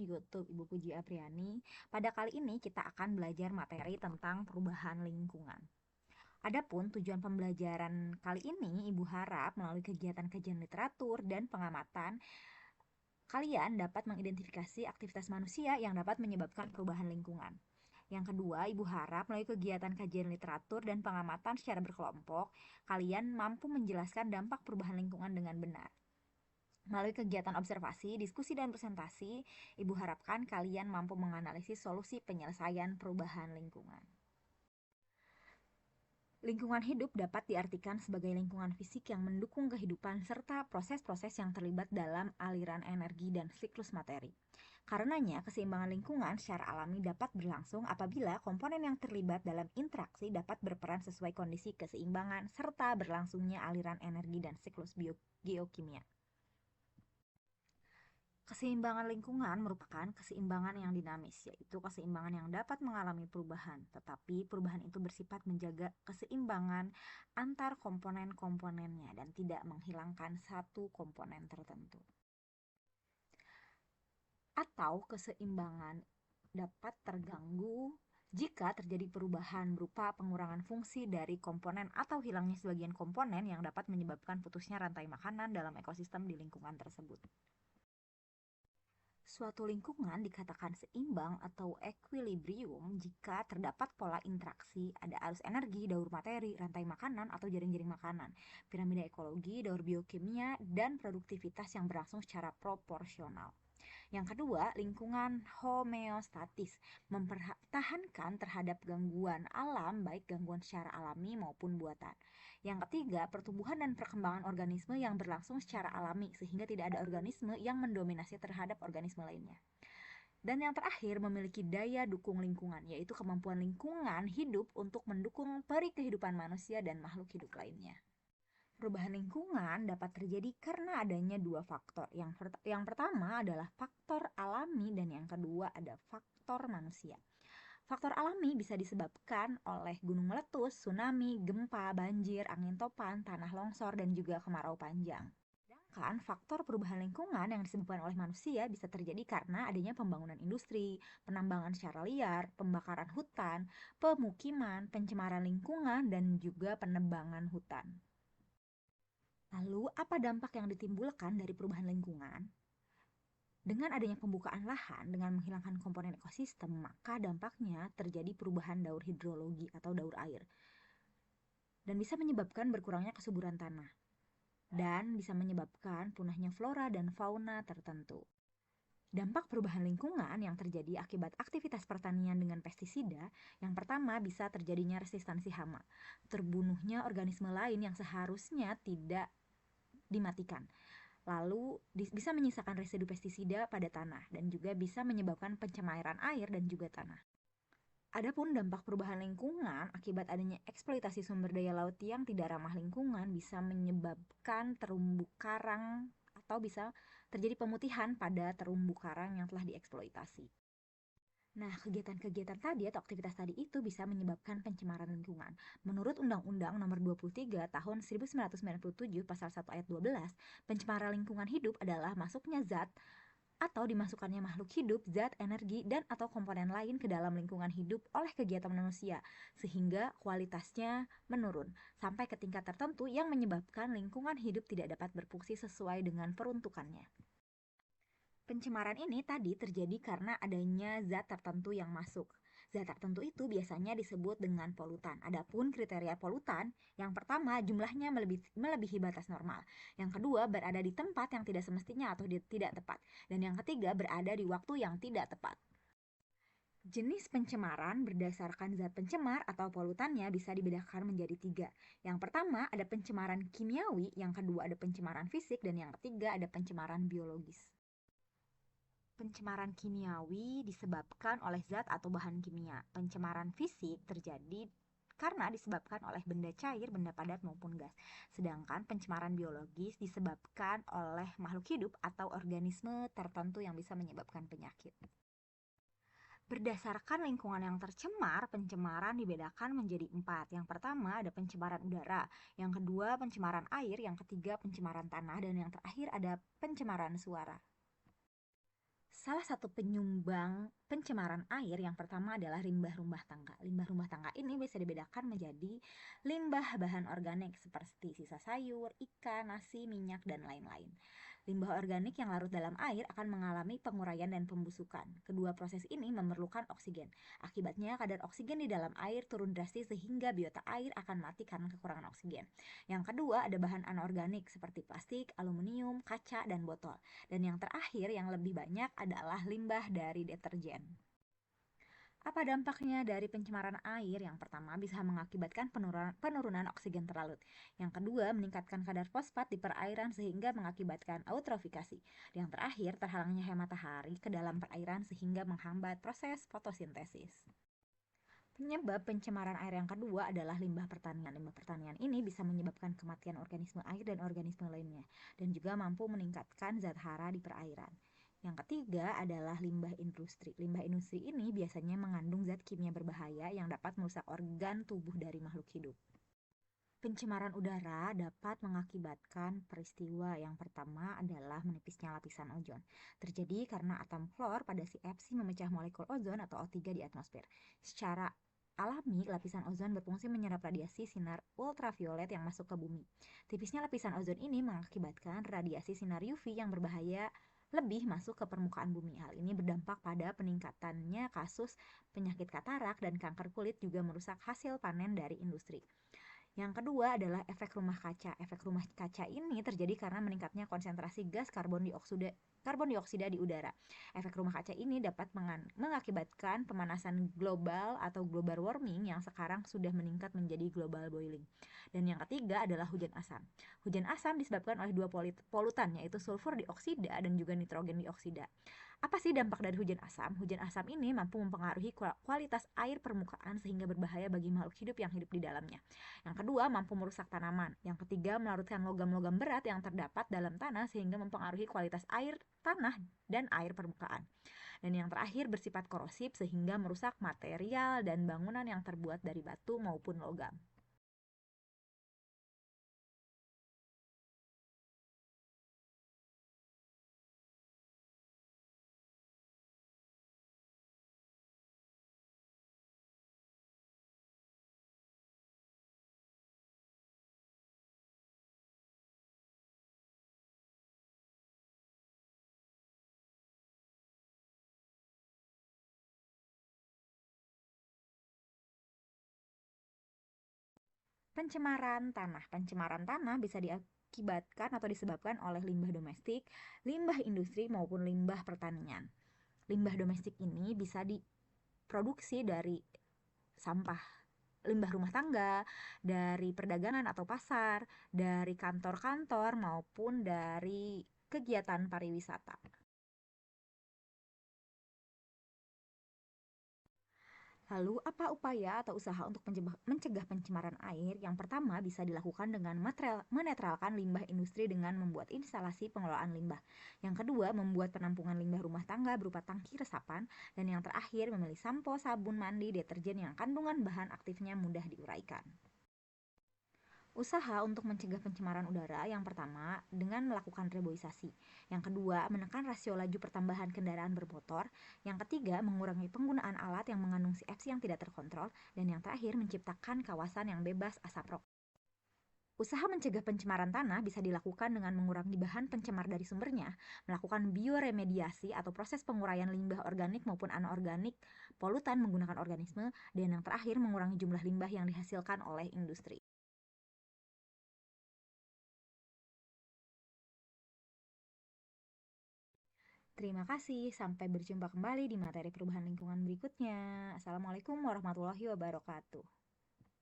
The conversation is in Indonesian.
YouTube Ibu Puji Apriani. Pada kali ini kita akan belajar materi tentang perubahan lingkungan. Adapun tujuan pembelajaran kali ini, Ibu harap melalui kegiatan kajian literatur dan pengamatan, kalian dapat mengidentifikasi aktivitas manusia yang dapat menyebabkan perubahan lingkungan. Yang kedua, Ibu harap melalui kegiatan kajian literatur dan pengamatan secara berkelompok, kalian mampu menjelaskan dampak perubahan lingkungan dengan benar. Melalui kegiatan observasi, diskusi, dan presentasi, Ibu harapkan kalian mampu menganalisis solusi penyelesaian perubahan lingkungan. Lingkungan hidup dapat diartikan sebagai lingkungan fisik yang mendukung kehidupan serta proses-proses yang terlibat dalam aliran energi dan siklus materi. Karenanya, keseimbangan lingkungan secara alami dapat berlangsung apabila komponen yang terlibat dalam interaksi dapat berperan sesuai kondisi keseimbangan serta berlangsungnya aliran energi dan siklus geokimia. Keseimbangan lingkungan merupakan keseimbangan yang dinamis, yaitu keseimbangan yang dapat mengalami perubahan, tetapi perubahan itu bersifat menjaga keseimbangan antar komponen-komponennya dan tidak menghilangkan satu komponen tertentu. Atau keseimbangan dapat terganggu jika terjadi perubahan berupa pengurangan fungsi dari komponen atau hilangnya sebagian komponen yang dapat menyebabkan putusnya rantai makanan dalam ekosistem di lingkungan tersebut. Suatu lingkungan dikatakan seimbang atau equilibrium jika terdapat pola interaksi, ada arus energi, daur materi, rantai makanan atau jaring-jaring makanan, piramida ekologi, daur biokimia, dan produktivitas yang berlangsung secara proporsional. Yang kedua, lingkungan homeostatis, mempertahankan terhadap gangguan alam, baik gangguan secara alami maupun buatan. Yang ketiga, pertumbuhan dan perkembangan organisme yang berlangsung secara alami, sehingga tidak ada organisme yang mendominasi terhadap organisme lainnya. Dan yang terakhir, memiliki daya dukung lingkungan, yaitu kemampuan lingkungan hidup untuk mendukung peri kehidupan manusia dan makhluk hidup lainnya. Perubahan lingkungan dapat terjadi karena adanya dua faktor. Yang pertama adalah faktor alami dan yang kedua ada faktor manusia. Faktor alami bisa disebabkan oleh gunung meletus, tsunami, gempa, banjir, angin topan, tanah longsor, dan juga kemarau panjang. Sedangkan faktor perubahan lingkungan yang disebabkan oleh manusia bisa terjadi karena adanya pembangunan industri, penambangan secara liar, pembakaran hutan, pemukiman, pencemaran lingkungan, dan juga penebangan hutan. Lalu, apa dampak yang ditimbulkan dari perubahan lingkungan? Dengan adanya pembukaan lahan dengan menghilangkan komponen ekosistem, maka dampaknya terjadi perubahan daur hidrologi atau daur air. Dan bisa menyebabkan berkurangnya kesuburan tanah. Dan bisa menyebabkan punahnya flora dan fauna tertentu. Dampak perubahan lingkungan yang terjadi akibat aktivitas pertanian dengan pestisida, yang pertama bisa terjadinya resistansi hama, terbunuhnya organisme lain yang seharusnya tidak dimatikan. Lalu bisa menyisakan residu pestisida pada tanah dan juga bisa menyebabkan pencemairan air dan juga tanah. Adapun dampak perubahan lingkungan akibat adanya eksploitasi sumber daya laut yang tidak ramah lingkungan bisa menyebabkan terumbu karang atau bisa terjadi pemutihan pada terumbu karang yang telah dieksploitasi. Nah, kegiatan-kegiatan tadi atau aktivitas tadi itu bisa menyebabkan pencemaran lingkungan. Menurut Undang-Undang Nomor 23 Tahun 1997 Pasal 1 Ayat 12, pencemaran lingkungan hidup adalah masuknya zat atau dimasukkannya makhluk hidup, zat, energi, dan atau komponen lain ke dalam lingkungan hidup oleh kegiatan manusia, sehingga kualitasnya menurun, sampai ke tingkat tertentu yang menyebabkan lingkungan hidup tidak dapat berfungsi sesuai dengan peruntukannya. Pencemaran ini tadi terjadi karena adanya zat tertentu yang masuk. Zat tertentu itu biasanya disebut dengan polutan. Adapun kriteria polutan, yang pertama jumlahnya melebihi batas normal. Yang kedua berada di tempat yang tidak semestinya atau tidak tepat. Dan yang ketiga berada di waktu yang tidak tepat. Jenis pencemaran berdasarkan zat pencemar atau polutannya bisa dibedakan menjadi 3. Yang pertama ada pencemaran kimiawi, yang kedua ada pencemaran fisik, dan yang ketiga ada pencemaran biologis. Pencemaran kimiawi disebabkan oleh zat atau bahan kimia. Pencemaran fisik terjadi karena disebabkan oleh benda cair, benda padat maupun gas. Sedangkan pencemaran biologis disebabkan oleh makhluk hidup atau organisme tertentu yang bisa menyebabkan penyakit. Berdasarkan lingkungan yang tercemar, pencemaran dibedakan menjadi 4. Yang pertama ada pencemaran udara, yang kedua pencemaran air, yang ketiga pencemaran tanah, dan yang terakhir ada pencemaran suara. Salah satu penyumbang pencemaran air yang pertama adalah limbah rumah tangga. Limbah rumah tangga ini bisa dibedakan menjadi limbah bahan organik seperti sisa sayur, ikan, nasi, minyak, dan lain-lain. Limbah organik yang larut dalam air akan mengalami penguraian dan pembusukan. Kedua proses ini memerlukan oksigen. Akibatnya kadar oksigen di dalam air turun drastis sehingga biota air akan mati karena kekurangan oksigen. Yang kedua ada bahan anorganik seperti plastik, aluminium, kaca, dan botol. Dan yang terakhir yang lebih banyak adalah limbah dari deterjen. Apa dampaknya dari pencemaran air? Yang pertama bisa mengakibatkan penurunan oksigen terlalu. Yang kedua meningkatkan kadar fosfat di perairan sehingga mengakibatkan eutrofikasi. Yang terakhir terhalangnya matahari ke dalam perairan sehingga menghambat proses fotosintesis. Penyebab pencemaran air yang kedua adalah limbah pertanian. Limbah pertanian ini bisa menyebabkan kematian organisme air dan organisme lainnya, dan juga mampu meningkatkan zat hara di perairan. Yang ketiga adalah limbah industri. Limbah industri ini biasanya mengandung zat kimia berbahaya yang dapat merusak organ tubuh dari makhluk hidup. Pencemaran udara dapat mengakibatkan peristiwa. Yang pertama adalah menipisnya lapisan ozon. Terjadi karena atom klor pada CFC memecah molekul ozon atau O3 di atmosfer. Secara alami, lapisan ozon berfungsi menyerap radiasi sinar ultraviolet yang masuk ke bumi. Tipisnya lapisan ozon ini mengakibatkan radiasi sinar UV yang berbahaya lebih masuk ke permukaan bumi. Hal ini berdampak pada peningkatannya kasus penyakit katarak dan kanker kulit, juga merusak hasil panen dari industri. Yang kedua adalah efek rumah kaca. Efek rumah kaca ini terjadi karena meningkatnya konsentrasi gas karbon dioksida di udara. Efek rumah kaca ini dapat mengakibatkan pemanasan global atau global warming yang sekarang sudah meningkat menjadi global boiling. Dan yang ketiga adalah hujan asam. Hujan asam disebabkan oleh dua polutan, yaitu sulfur dioksida dan juga nitrogen dioksida. Apa sih dampak dari hujan asam? Hujan asam ini mampu mempengaruhi kualitas air permukaan sehingga berbahaya bagi makhluk hidup yang hidup di dalamnya. Yang kedua, mampu merusak tanaman. Yang ketiga, melarutkan logam-logam berat yang terdapat dalam tanah sehingga mempengaruhi kualitas air tanah dan air permukaan. Dan yang terakhir, bersifat korosif sehingga merusak material dan bangunan yang terbuat dari batu maupun logam. Pencemaran tanah. Pencemaran tanah bisa diakibatkan atau disebabkan oleh limbah domestik, limbah industri maupun limbah pertanian. Limbah domestik ini bisa diproduksi dari sampah, limbah rumah tangga, dari perdagangan atau pasar, dari kantor-kantor maupun dari kegiatan pariwisata. Lalu, apa upaya atau usaha untuk mencegah pencemaran air? Yang pertama bisa dilakukan dengan menetralkan limbah industri dengan membuat instalasi pengelolaan limbah. Yang kedua, membuat penampungan limbah rumah tangga berupa tangki resapan. Dan yang terakhir, memilih sampo, sabun mandi, deterjen yang kandungan bahan aktifnya mudah diuraikan. Usaha untuk mencegah pencemaran udara yang pertama dengan melakukan reboisasi. Yang kedua, menekan rasio laju pertambahan kendaraan bermotor. Yang ketiga, mengurangi penggunaan alat yang mengandung CFC yang tidak terkontrol. Dan yang terakhir, menciptakan kawasan yang bebas asap rokok. Usaha mencegah pencemaran tanah bisa dilakukan dengan mengurangi bahan pencemar dari sumbernya, melakukan bioremediasi atau proses penguraian limbah organik maupun anorganik polutan menggunakan organisme, dan yang terakhir mengurangi jumlah limbah yang dihasilkan oleh industri. Terima kasih, sampai berjumpa kembali di materi perubahan lingkungan berikutnya. Assalamualaikum warahmatullahi wabarakatuh.